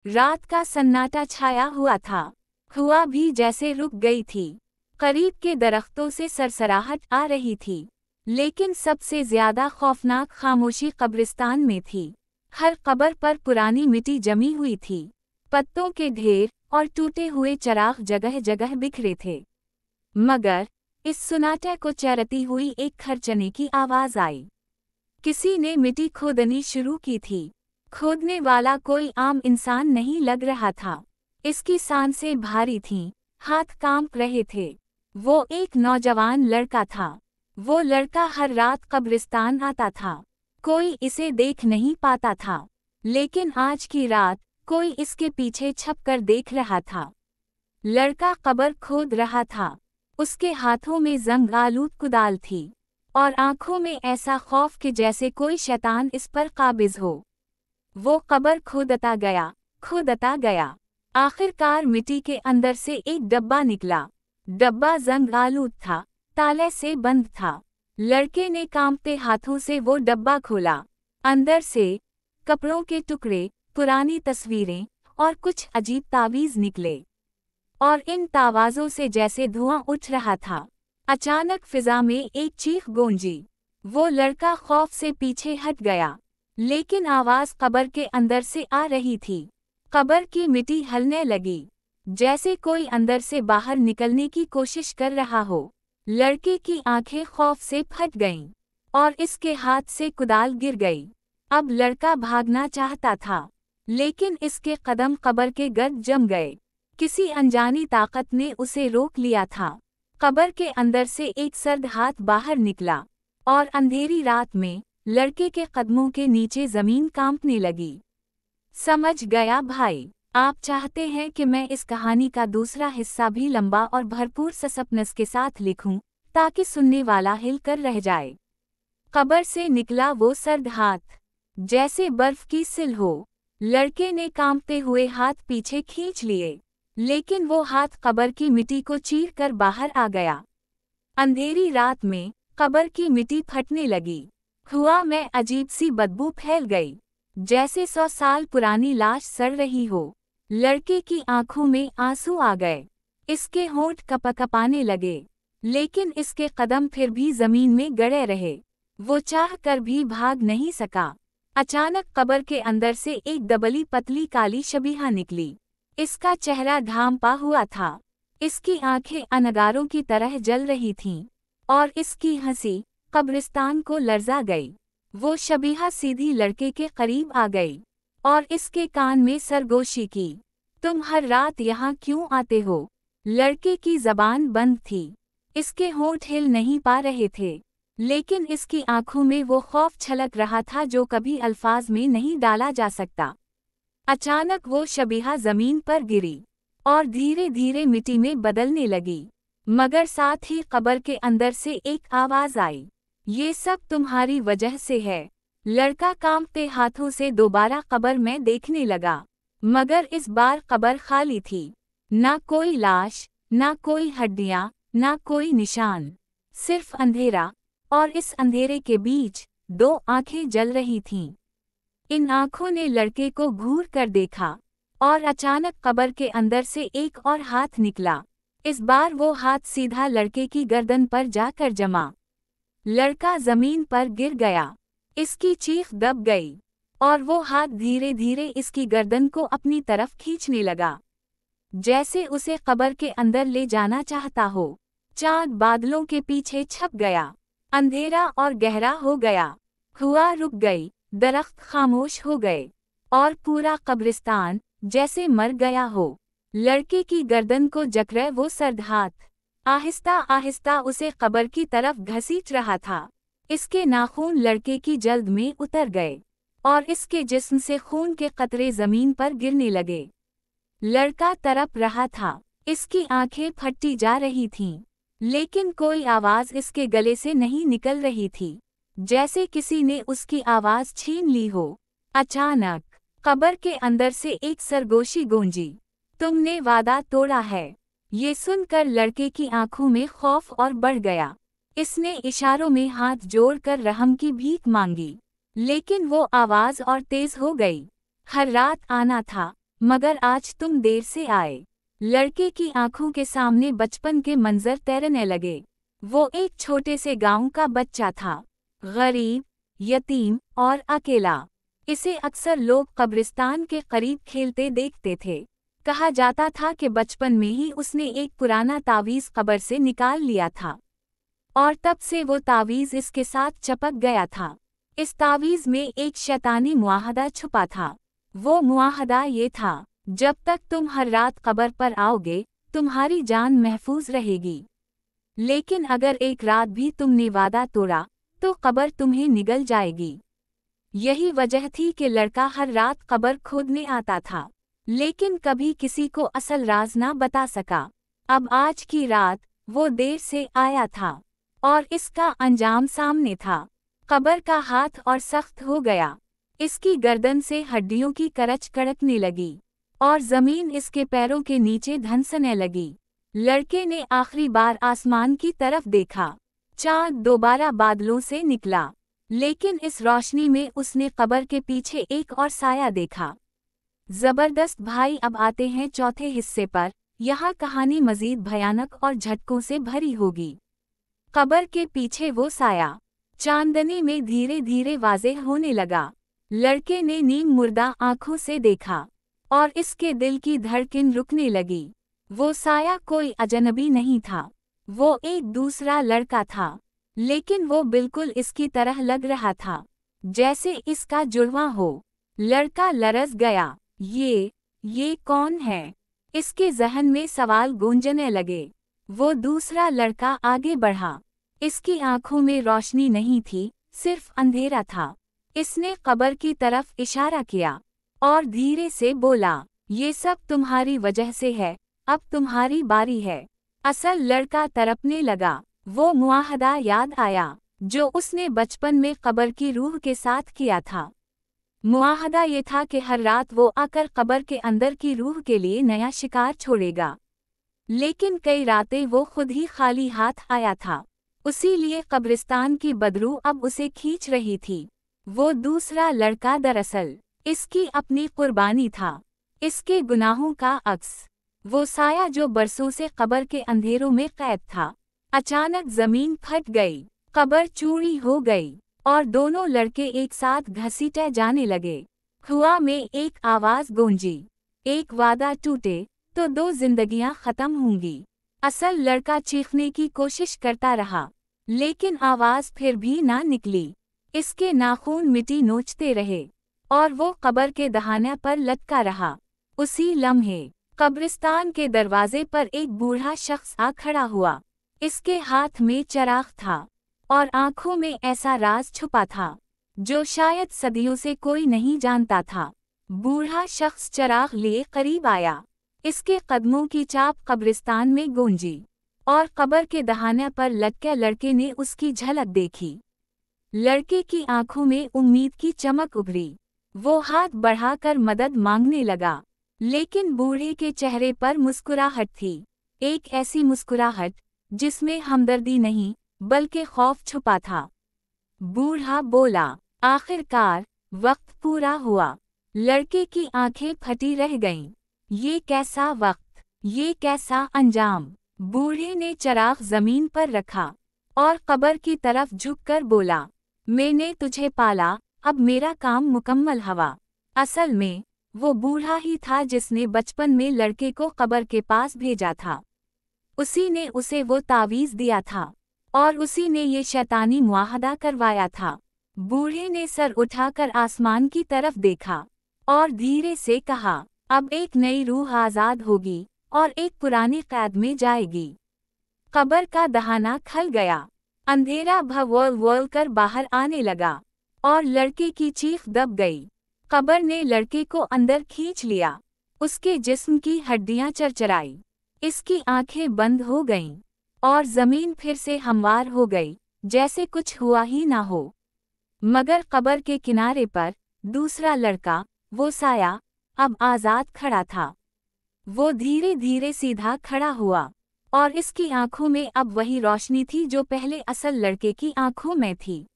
रात का सन्नाटा छाया हुआ था। हवा भी जैसे रुक गई थी। करीब के दरख्तों से सरसराहट आ रही थी, लेकिन सबसे ज्यादा खौफनाक खामोशी कब्रिस्तान में थी। हर कब्र पर पुरानी मिट्टी जमी हुई थी, पत्तों के ढेर और टूटे हुए चिराग जगह जगह बिखरे थे। मगर इस सुनाटे को चैरती हुई एक खरचने की आवाज आई। किसी ने मिट्टी खोदनी शुरू की थी। खोदने वाला कोई आम इंसान नहीं लग रहा था। इसकी सांसें भारी थीं, हाथ कांप रहे थे। वो एक नौजवान लड़का था। वो लड़का हर रात कब्रिस्तान आता था। कोई इसे देख नहीं पाता था, लेकिन आज की रात कोई इसके पीछे छपकर देख रहा था। लड़का कब्र खोद रहा था। उसके हाथों में जंग आलूद कुदाल थी और आंखों में ऐसा खौफ कि जैसे कोई शैतान इस पर काबिज हो। वो कब्र खोदता गया। आखिरकार मिट्टी के अंदर से एक डब्बा निकला। डब्बा जंग आलूद था, ताले से बंद था। लड़के ने कांपते हाथों से वो डब्बा खोला। अंदर से कपड़ों के टुकड़े, पुरानी तस्वीरें और कुछ अजीब तावीज़ निकले, और इन तावाज़ों से जैसे धुआं उठ रहा था। अचानक फिजा में एक चीख गूंजी। वो लड़का खौफ से पीछे हट गया, लेकिन आवाज़ कब्र के अंदर से आ रही थी। कब्र की मिट्टी हिलने लगी, जैसे कोई अंदर से बाहर निकलने की कोशिश कर रहा हो। लड़के की आंखें खौफ से फट गईं, और इसके हाथ से कुदाल गिर गई। अब लड़का भागना चाहता था, लेकिन इसके कदम कब्र के गर्द जम गए। किसी अनजानी ताकत ने उसे रोक लिया था। कब्र के अंदर से एक सर्द हाथ बाहर निकला, और अंधेरी रात में लड़के के कदमों के नीचे जमीन कांपने लगी। समझ गया भाई, आप चाहते हैं कि मैं इस कहानी का दूसरा हिस्सा भी लंबा और भरपूर सस्पेंस के साथ लिखूं, ताकि सुनने वाला हिल कर रह जाए। कब्र से निकला वो सर्द हाथ, जैसे बर्फ की सिल हो। लड़के ने कांपते हुए हाथ पीछे खींच लिए, लेकिन वो हाथ कब्र की मिट्टी को चीर कर बाहर आ गया। अंधेरी रात में कब्र की मिट्टी फटने लगी। हवा में अजीब सी बदबू फैल गई, जैसे 100 साल पुरानी लाश सड़ रही हो। लड़के की आंखों में आंसू आ गए। इसके होंठ कपकपाने लगे, लेकिन इसके कदम फिर भी जमीन में गड़े रहे। वो चाह कर भी भाग नहीं सका। अचानक कब्र के अंदर से एक दबली पतली काली शबीहा निकली। इसका चेहरा ढांपा हुआ था, इसकी आंखें अनगारों की तरह जल रही थीं, और इसकी हंसी कब्रिस्तान को लर्जा गई। वो शबीहा सीधी लड़के के करीब आ गई, और इसके कान में सरगोशी की। तुम हर रात यहाँ क्यों आते हो? लड़के की जबान बंद थी, इसके होंठ हिल नहीं पा रहे थे, लेकिन इसकी आंखों में वो खौफ छलक रहा था जो कभी अल्फाज में नहीं डाला जा सकता। अचानक वो शबीहा जमीन पर गिरी, और धीरे धीरे मिट्टी में बदलने लगी। मगर साथ ही कब्र के अंदर से एक आवाज आई, ये सब तुम्हारी वजह से है। लड़का कांपते हाथों से दोबारा कब्र में देखने लगा, मगर इस बार कब्र खाली थी। ना कोई लाश, ना कोई हड्डियां, ना कोई निशान, सिर्फ अंधेरा, और इस अंधेरे के बीच 2 आंखें जल रही थीं। इन आंखों ने लड़के को घूर कर देखा, और अचानक कब्र के अंदर से एक और हाथ निकला। इस बार वो हाथ सीधा लड़के की गर्दन पर जाकर जमा। लड़का जमीन पर गिर गया, इसकी चीख दब गई, और वो हाथ धीरे धीरे इसकी गर्दन को अपनी तरफ खींचने लगा, जैसे उसे कब्र के अंदर ले जाना चाहता हो। चांद बादलों के पीछे छप गया, अंधेरा और गहरा हो गया। हवा रुक गई, दरख्त खामोश हो गए, और पूरा कब्रिस्तान जैसे मर गया हो। लड़के की गर्दन को जकड़े वो सर्द हाथ आहिस्ता आहिस्ता उसे कब्र की तरफ घसीट रहा था। इसके नाखून लड़के की जल्द में उतर गए, और इसके जिस्म से खून के कतरे जमीन पर गिरने लगे। लड़का तड़प रहा था, इसकी आंखें फटती जा रही थीं, लेकिन कोई आवाज इसके गले से नहीं निकल रही थी, जैसे किसी ने उसकी आवाज छीन ली हो। अचानक कब्र के अंदर से एक सरगोशी गूंजी, तुमने वादा तोड़ा है। ये सुनकर लड़के की आंखों में खौफ और बढ़ गया। इसने इशारों में हाथ जोड़कर रहम की भीख मांगी, लेकिन वो आवाज और तेज हो गई। हर रात आना था, मगर आज तुम देर से आए। लड़के की आंखों के सामने बचपन के मंजर तैरने लगे। वो एक छोटे से गांव का बच्चा था, गरीब, यतीम और अकेला। इसे अक्सर लोग कब्रिस्तान के करीब खेलते देखते थे। कहा जाता था कि बचपन में ही उसने एक पुराना तावीज़ कब्र से निकाल लिया था और तब से वो तावीज़ इसके साथ चपक गया था। इस तावीज़ में एक शैतानी मुआहदा छुपा था। वो मुआहदा ये था, जब तक तुम हर रात कब्र पर आओगे, तुम्हारी जान महफूज रहेगी। लेकिन अगर एक रात भी तुमने वादा तोड़ा, तो कब्र तुम्हें निगल जाएगी। यही वजह थी कि लड़का हर रात कब्र खोदने आता था, लेकिन कभी किसी को असल राज ना बता सका। अब आज की रात वो देर से आया था और इसका अंजाम सामने था। कब्र का हाथ और सख्त हो गया। इसकी गर्दन से हड्डियों की करच कड़कने लगी और जमीन इसके पैरों के नीचे धंसने लगी। लड़के ने आखिरी बार आसमान की तरफ देखा। चाँद दोबारा बादलों से निकला, लेकिन इस रोशनी में उसने कब्र के पीछे एक और साया देखा। जबरदस्त भाई, अब आते हैं चौथे हिस्से पर। यहाँ कहानी मजीद भयानक और झटकों से भरी होगी। कब्र के पीछे वो साया चांदनी में धीरे धीरे वाज़ेह होने लगा। लड़के ने नीम मुर्दा आंखों से देखा और इसके दिल की धड़कन रुकने लगी। वो साया कोई अजनबी नहीं था, वो एक दूसरा लड़का था, लेकिन वो बिल्कुल इसकी तरह लग रहा था, जैसे इसका जुड़वा हो। लड़का लरज़ गया। ये कौन है? इसके जहन में सवाल गूंजने लगे। वो दूसरा लड़का आगे बढ़ा। इसकी आंखों में रोशनी नहीं थी, सिर्फ अंधेरा था। इसने कब्र की तरफ इशारा किया और धीरे से बोला, ये सब तुम्हारी वजह से है, अब तुम्हारी बारी है। असल लड़का तड़पने लगा। वो मुआहदा याद आया जो उसने बचपन में कब्र की रूह के साथ किया था। मुआहदा ये था कि हर रात वो आकर कब्र के अंदर की रूह के लिए नया शिकार छोड़ेगा। लेकिन कई रातें वो खुद ही खाली हाथ आया था, उसीलिए कब्रिस्तान की बदबू अब उसे खींच रही थी। वो दूसरा लड़का दरअसल इसकी अपनी कुर्बानी था, इसके गुनाहों का अक्स। वो साया जो बरसों से कब्र के अंधेरों में कैद था। अचानक जमीन फट गई, कब्र चूड़ी हो गई और दोनों लड़के एक साथ घसीटे जाने लगे। खुआ में एक आवाज गूंजी, एक वादा टूटे तो दो जिंदगियां खत्म होंगी। असल लड़का चीखने की कोशिश करता रहा, लेकिन आवाज फिर भी ना निकली। इसके नाखून मिट्टी नोचते रहे और वो कब्र के दहाने पर लटका रहा। उसी लम्हे कब्रिस्तान के दरवाजे पर एक बूढ़ा शख्स आ खड़ा हुआ। इसके हाथ में चराग था और आंखों में ऐसा राज छुपा था जो शायद सदियों से कोई नहीं जानता था। बूढ़ा शख्स चराग लिए करीब आया। इसके कदमों की चाप कब्रिस्तान में गूंजी और कब्र के दहाने पर लटके लड़के ने उसकी झलक देखी। लड़के की आंखों में उम्मीद की चमक उभरी। वो हाथ बढ़ाकर मदद मांगने लगा, लेकिन बूढ़े के चेहरे पर मुस्कुराहट थी, एक ऐसी मुस्कुराहट जिसमें हमदर्दी नहीं बल्कि खौफ छुपा था। बूढ़ा बोला, आखिरकार वक्त पूरा हुआ। लड़के की आंखें फटी रह गईं। ये कैसा वक्त, ये कैसा अंजाम। बूढ़े ने चिराग जमीन पर रखा और कब्र की तरफ झुककर बोला, मैंने तुझे पाला, अब मेरा काम मुकम्मल हुआ। असल में वो बूढ़ा ही था जिसने बचपन में लड़के को कब्र के पास भेजा था। उसी ने उसे वो तावीज़ दिया था और उसी ने ये शैतानी मुआहदा करवाया था। बूढ़े ने सर उठाकर आसमान की तरफ देखा और धीरे से कहा, अब एक नई रूह आज़ाद होगी और एक पुरानी कैद में जाएगी। कब्र का दहाना खल गया। अंधेरा भवल कर बाहर आने लगा और लड़के की चीख दब गई। कब्र ने लड़के को अंदर खींच लिया। उसके जिस्म की हड्डियां चरचराई। इसकी आंखें बंद हो गईं और जमीन फिर से हमवार हो गई, जैसे कुछ हुआ ही ना हो। मगर कब्र के किनारे पर दूसरा लड़का, वो साया, अब आज़ाद खड़ा था। वो धीरे धीरे सीधा खड़ा हुआ और इसकी आंखों में अब वही रोशनी थी जो पहले असल लड़के की आंखों में थी।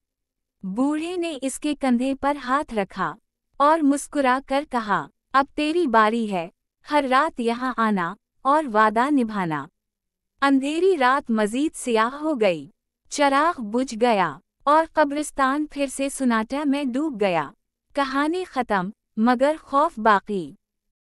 बूढ़े ने इसके कंधे पर हाथ रखा और मुस्कुरा कर कहा, अब तेरी बारी है, हर रात यहाँ आना और वादा निभाना। अंधेरी रात मजीद स्याह हो गई, चराग बुझ गया और कब्रिस्तान फिर से सुनाटा में डूब गया। कहानी खत्म, मगर खौफ बाकी।